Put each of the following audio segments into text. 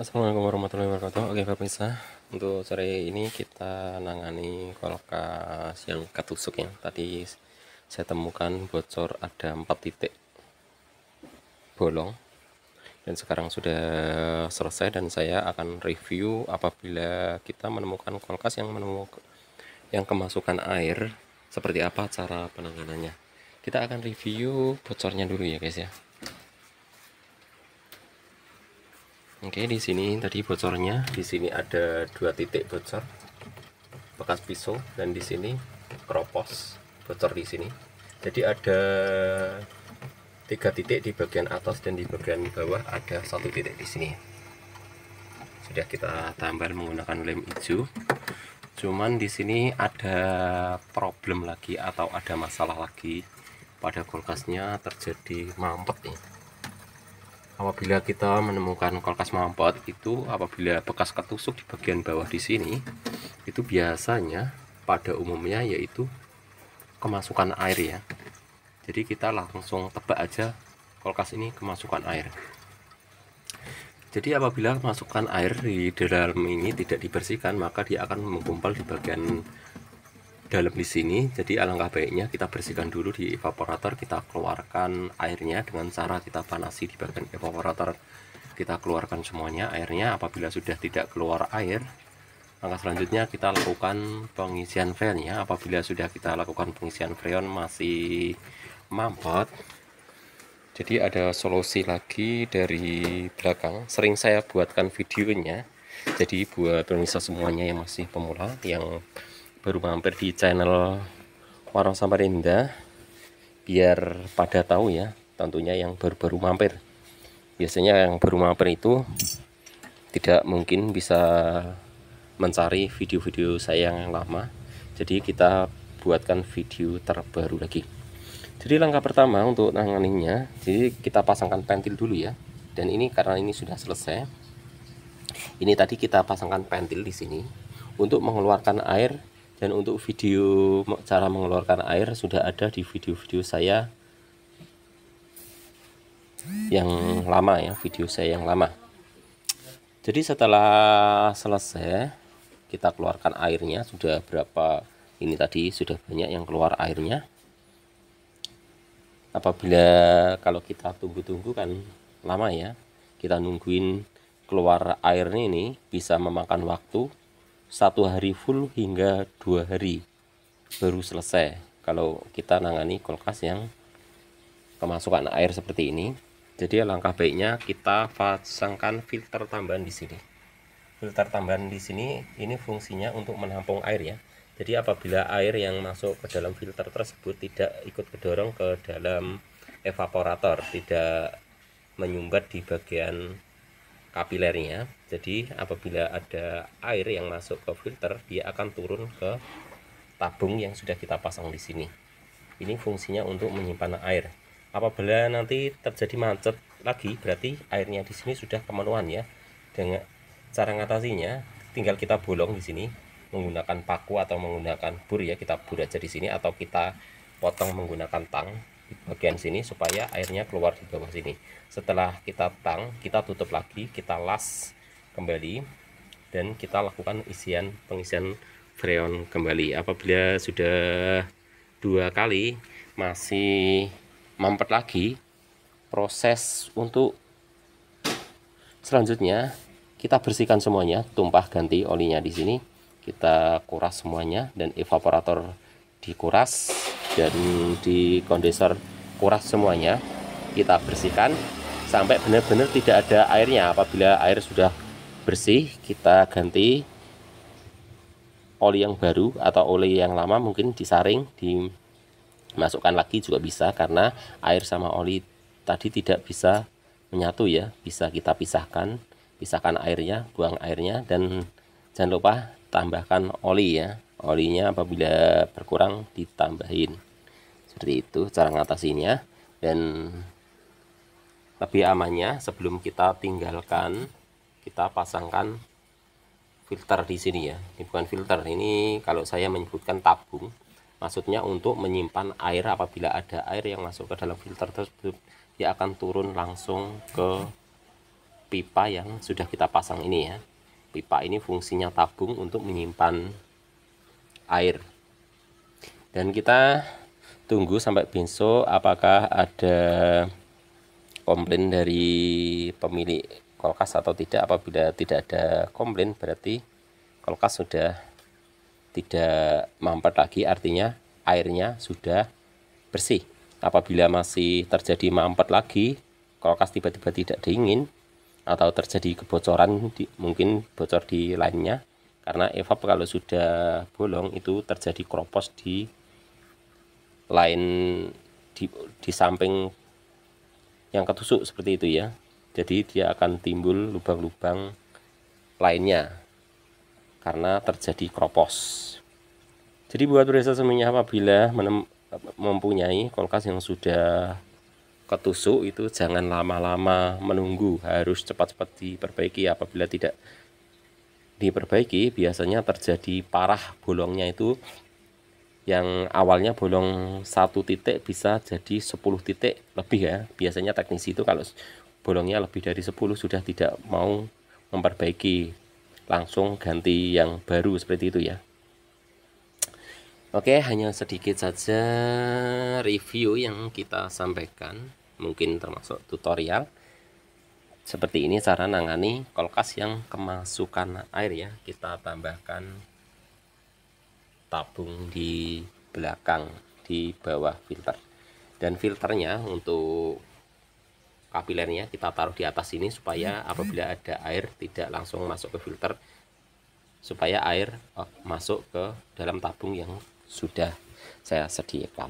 Assalamualaikum warahmatullahi wabarakatuh. Oke pemirsa, untuk sore ini kita nangani kulkas yang ketusuk ya. Tadi saya temukan bocor ada 4 titik bolong, dan sekarang sudah selesai, dan saya akan review apabila kita menemukan kulkas yang kemasukan air, seperti apa cara penanganannya. Kita akan review bocornya dulu ya guys ya. Oke, di sini tadi bocornya, di sini ada 2 titik bocor bekas pisau, dan di sini keropos bocor di sini. Jadi ada 3 titik di bagian atas, dan di bagian bawah ada 1 titik di sini. Sudah kita tambal menggunakan lem hijau. Cuman di sini ada problem lagi atau ada masalah lagi pada kulkasnya, terjadi mampet nih. Apabila kita menemukan kulkas mampet itu, apabila bekas ketusuk di bagian bawah di sini, itu biasanya pada umumnya yaitu kemasukan air ya. Jadi kita langsung tebak aja kulkas ini kemasukan air. Jadi apabila kemasukan air di dalam ini tidak dibersihkan, maka dia akan menggumpal di bagian dalam di sini. Jadi alangkah baiknya kita bersihkan dulu di evaporator, kita keluarkan airnya dengan cara kita panasi di bagian evaporator. Kita keluarkan semuanya airnya. Apabila sudah tidak keluar air, maka selanjutnya kita lakukan pengisian freonnya. Apabila sudah kita lakukan pengisian freon masih mampet, jadi ada solusi lagi dari belakang, sering saya buatkan videonya. Jadi buat pemirsa semuanya yang masih pemula, yang baru mampir di channel Warung Samarinda, biar pada tahu ya, tentunya yang baru-baru mampir. Biasanya yang baru mampir itu tidak mungkin bisa mencari video-video saya yang lama, jadi kita buatkan video terbaru lagi. Jadi langkah pertama untuk nanganinya, jadi kita pasangkan pentil dulu ya. Dan ini karena ini sudah selesai, ini tadi kita pasangkan pentil di sini untuk mengeluarkan air. Dan untuk video cara mengeluarkan air sudah ada di video-video saya yang lama ya, video saya yang lama. Jadi setelah selesai kita keluarkan airnya, sudah berapa ini tadi, sudah banyak yang keluar airnya. Apabila kalau kita tunggu-tunggu kan lama ya, kita nungguin keluar airnya, ini bisa memakan waktu 1 hari full hingga 2 hari baru selesai kalau kita nangani kulkas yang kemasukan air seperti ini. Jadi alangkah baiknya kita pasangkan filter tambahan di sini. Filter tambahan di sini ini fungsinya untuk menampung air ya. Jadi apabila air yang masuk ke dalam filter tersebut tidak ikut kedorong ke dalam evaporator, tidak menyumbat di bagian kapilernya. Jadi apabila ada air yang masuk ke filter, dia akan turun ke tabung yang sudah kita pasang di sini. Ini fungsinya untuk menyimpan air. Apabila nanti terjadi macet lagi, berarti airnya di sini sudah kemenuhan ya. Dengan cara ngatasinya, tinggal kita bolong di sini menggunakan paku atau menggunakan bur ya, kita bur aja di sini, atau kita potong menggunakan tang di bagian sini supaya airnya keluar di bawah sini. Setelah kita tang, kita tutup lagi, kita las kembali, dan kita lakukan pengisian freon kembali. Apabila sudah 2 kali masih mampet lagi, proses untuk selanjutnya kita bersihkan semuanya, tumpah ganti olinya di sini, kita kuras semuanya, dan evaporator dikuras, dan di kondensor kuras semuanya, kita bersihkan sampai benar-benar tidak ada airnya. Apabila air sudah bersih, kita ganti oli yang baru, atau oli yang lama mungkin disaring, dimasukkan lagi juga bisa, karena air sama oli tadi tidak bisa menyatu ya, bisa kita pisahkan airnya, buang airnya, dan jangan lupa tambahkan oli ya. Olinya apabila berkurang ditambahin. Seperti itu cara ngatasinya. Dan lebih amannya, sebelum kita tinggalkan, kita pasangkan filter di sini ya. Ini bukan filter, ini kalau saya menyebutkan tabung, maksudnya untuk menyimpan air. Apabila ada air yang masuk ke dalam filter tersebut, dia akan turun langsung ke pipa yang sudah kita pasang ini ya. Pipa ini fungsinya tabung untuk menyimpan air. Dan kita tunggu sampai besok apakah ada komplain dari pemilik kulkas atau tidak. Apabila tidak ada komplain berarti kulkas sudah tidak mampet lagi, artinya airnya sudah bersih. Apabila masih terjadi mampet lagi, kulkas tiba-tiba tidak dingin atau terjadi kebocoran, mungkin bocor di lainnya, karena evap kalau sudah bolong itu terjadi kropos di lain, di samping yang ketusuk seperti itu ya. Jadi dia akan timbul lubang-lubang lainnya karena terjadi kropos. Jadi buat pemirsa semuanya, apabila mempunyai kulkas yang sudah ketusuk itu jangan lama-lama menunggu, harus cepat-cepat diperbaiki. Apabila tidak diperbaiki biasanya terjadi parah, bolongnya itu yang awalnya bolong 1 titik bisa jadi 10 titik lebih ya. Biasanya teknisi itu kalau bolongnya lebih dari 10 sudah tidak mau memperbaiki, langsung ganti yang baru seperti itu ya. Oke, hanya sedikit saja review yang kita sampaikan, mungkin termasuk tutorial. Seperti ini cara nangani kulkas yang kemasukan air ya. Kita tambahkan tabung di belakang di bawah filter, dan filternya untuk kapilernya kita taruh di atas ini supaya apabila ada air tidak langsung masuk ke filter, supaya air masuk ke dalam tabung yang sudah saya sediakan.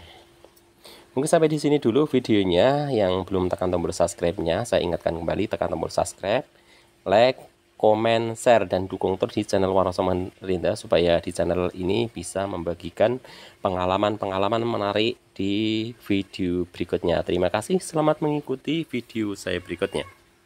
Mungkin sampai di sini dulu videonya. Yang belum tekan tombol subscribe-nya, saya ingatkan kembali, tekan tombol subscribe, like, komen, share, dan dukung terus di channel Warna Samarinda supaya di channel ini bisa membagikan pengalaman-pengalaman menarik di video berikutnya. Terima kasih, selamat mengikuti video saya berikutnya.